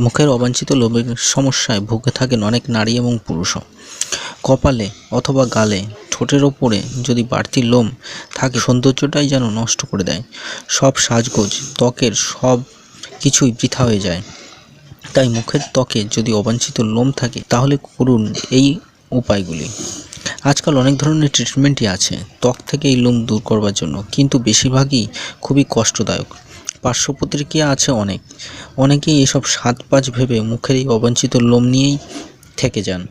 মুখের অবাঞ্ছিত লোমের সমস্যায় ভুগে থাকেন অনেক নারী এবং পুরুষও। কপালে অথবা গালে, ঠোঁটের ওপরে যদি বাড়তি লোম থাকে সৌন্দর্যটাই যেন নষ্ট করে দেয়। সব সাজগোজ, ত্বকের সব কিছুই বৃথা হয়ে যায়। তাই মুখের ত্বকে যদি অবাঞ্ছিত লোম থাকে তাহলে করুন এই উপায়গুলি। আজকাল অনেক ধরনের ট্রিটমেন্টই আছে ত্বক থেকে এই লোম দূর করবার জন্য, কিন্তু বেশিরভাগই খুবই কষ্টদায়ক। পার্শ্ব প্রতিক্রিয়া আছে অনেকেই এসব সাজপাজ ভেবে মুখের এই অবাঞ্ছিত লোম নিয়েই থেকে যান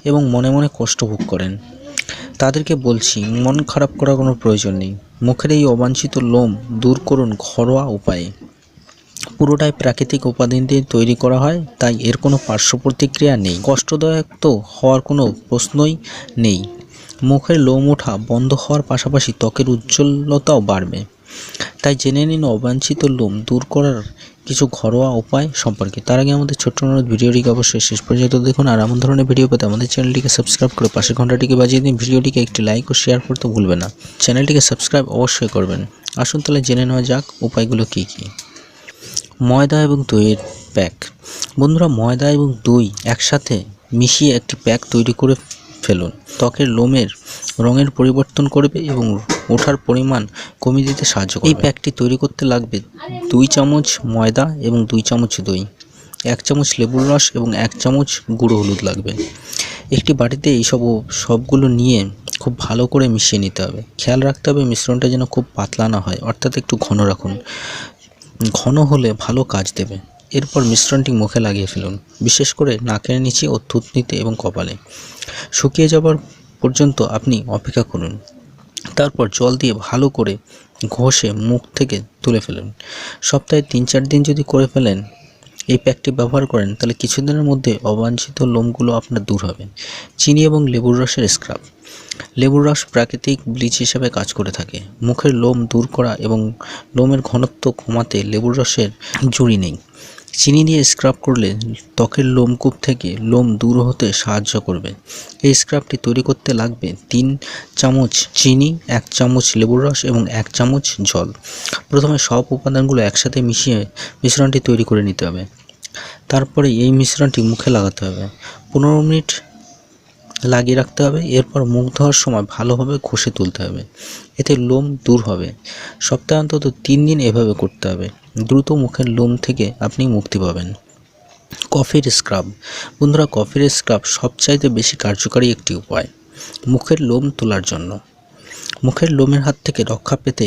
এবং মনে মনে কষ্ট ভোগ করেন। তাদেরকে বলছি, মন খারাপ করার কোনো প্রয়োজন নেই। মুখের এই অবাঞ্ছিত লোম দূর করুন ঘরোয়া উপায়ে। পুরোটাই প্রাকৃতিক উপাদান দিয়ে তৈরি করা হয়, তাই এর কোনো পার্শ্ব প্রতিক্রিয়া নেই। কষ্টদায়ক তো হওয়ার কোনো প্রশ্নই নেই। মুখের লোম ওঠা বন্ধ হওয়ার পাশাপাশি ত্বকের উজ্জ্বলতাও বাড়বে। তাই জেনে নিন অবাঞ্ছিত লোম দূর করার কিছু ঘরোয়া উপায় সম্পর্কে। তার আগে আমাদের ছোট্ট অনুরোধ, ভিডিওটিকে অবশ্যই শেষ পর্যন্ত দেখুন। আর এমন ধরনের ভিডিও পেতে আমাদের চ্যানেলটিকে সাবস্ক্রাইব করে পাশের ঘন্টাটিকে বাজিয়ে দিন। ভিডিওটিকে একটি লাইক ও শেয়ার করতে ভুলবেন না। চ্যানেলটিকে সাবস্ক্রাইব অবশ্যই করবেন। আসুন তাহলে জেনে নেওয়া যাক উপায়গুলো কী কী। ময়দা এবং দইয়ের প্যাক। বন্ধুরা, ময়দা এবং দই একসাথে মিশিয়ে একটি প্যাক তৈরি করে ফেলুন। ত্বকের লোমের রঙের পরিবর্তন করবে এবং ওঠার পরিমাণ কমিয়ে দিতে সাহায্য করবে। এই প্যাকটি তৈরি করতে লাগবে 2 চামচ ময়দা এবং 2 চামচ দই, 1 চামচ লেবুর রস এবং 1 চামচ গুঁড়ো হলুদ লাগবে। একটি বাটিতে সবগুলো নিয়ে খুব ভালো করে মিশিয়ে নিতে হবে। খেয়াল রাখতে হবে মিশ্রণটা যেন খুব পাতলা না হয়, অর্থাৎ একটু ঘন রাখুন। ঘন হলে ভালো কাজ দেবে। এরপর মিশ্রণটি মুখে লাগিয়ে ফেলুন, বিশেষ করে নাকের নিচে ও থুতনিতে এবং কপালে। শুকিয়ে যাবার পর্যন্ত আপনি অপেক্ষা করুন। তারপর জল দিয়ে ভালো করে ঘষে মুখ থেকে তুলে ফেলুন। সপ্তাহে 3-4 দিন যদি করে ফেলেন, এই প্যাকটি ব্যবহার করেন, তাহলে কিছুদিনের মধ্যে অবাঞ্ছিত লোমগুলো আপনার দূর হবে। চিনি এবং লেবুর রসের স্ক্রাব। লেবুর রস প্রাকৃতিক ব্লিচ হিসেবে কাজ করে থাকে। মুখের লোম দূর করা এবং লোমের ঘনত্ব কমাতে লেবুর রসের জুড়ি নেই। চিনি দিয়ে স্ক্রাব করলে ত্বকের লোমকূপ থেকে লোম দূর হতে সাহায্য করবে। এই স্ক্রাবটি তৈরি করতে লাগবে 3 চামচ চিনি, 1 চামচ লেবুর রস এবং 1 চামচ জল। প্রথমে সব উপাদানগুলো একসাথে মিশিয়ে মিশ্রণটি তৈরি করে নিতে হবে। তারপরে এই মিশ্রণটি মুখে লাগাতে হবে। 15 মিনিট লাগিয়ে রাখতে হবে। এরপর মুখ ধোয়ার সময় ভালোভাবে ঘষে তুলতে হবে, এতে লোম দূর হবে। সপ্তাহে অন্তত 3 দিন এভাবে করতে হবে। দ্রুত মুখের লোম থেকে আপনি মুক্তি পাবেন। কফির স্ক্রাব। বন্ধুরা, কফির স্ক্রাব সবচাইতে বেশি কার্যকারী একটি উপায় মুখের লোম তোলার জন্য। মুখের লোমের হাত থেকে রক্ষা পেতে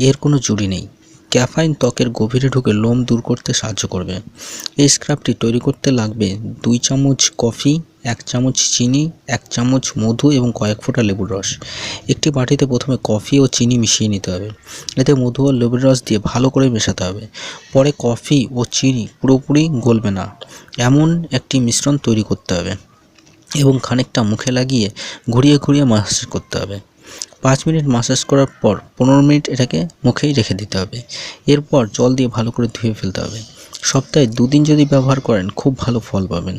এর কোনো জুড়ি নেই। ক্যাফাইন ত্বকের গভীরে ঢুকে লোম দূর করতে সাহায্য করবে। এই স্ক্রাবটি তৈরি করতে লাগবে 2 চামচ কফি, 1 চামচ চিনি, 1 চামচ মধু এবং কয়েক ফোঁটা লেবুর রস। একটি বাটিতে প্রথমে কফি ও চিনি মিশিয়ে নিতে হবে। এতে মধু ও লেবুর রস দিয়ে ভালো করে মেশাতে হবে। পরে কফি ও চিনি পুরোপুরি গলবে না এমন একটি মিশ্রণ তৈরি করতে হবে এবং খানিকটা মুখে লাগিয়ে ঘুরিয়ে ঘুরিয়ে মাসাজ করতে হবে। 5 মিনিট মাসাজ করার পর 15 মিনিট এটাকে মুখেই রেখে দিতে হবে। এরপর জল দিয়ে ভালো করে ধুয়ে ফেলতে হবে। সপ্তাহে 2 দিন যদি ব্যবহার করেন, খুব ভালো ফল পাবেন।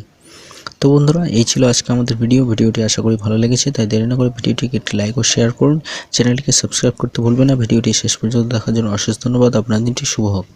তো বন্ধুরা, এই ছিল আজকে আমাদের ভিডিওটি আশা করি ভালো লেগেছে। তাই দেরি না করে ভিডিওটিকে একটি লাইক ও শেয়ার করুন। চ্যানেলটিকে সাবস্ক্রাইব করতে ভুলবেন না। ভিডিওটি শেষ পর্যন্ত দেখার জন্য অশেষ ধন্যবাদ। আপনার দিনটি শুভ হোক।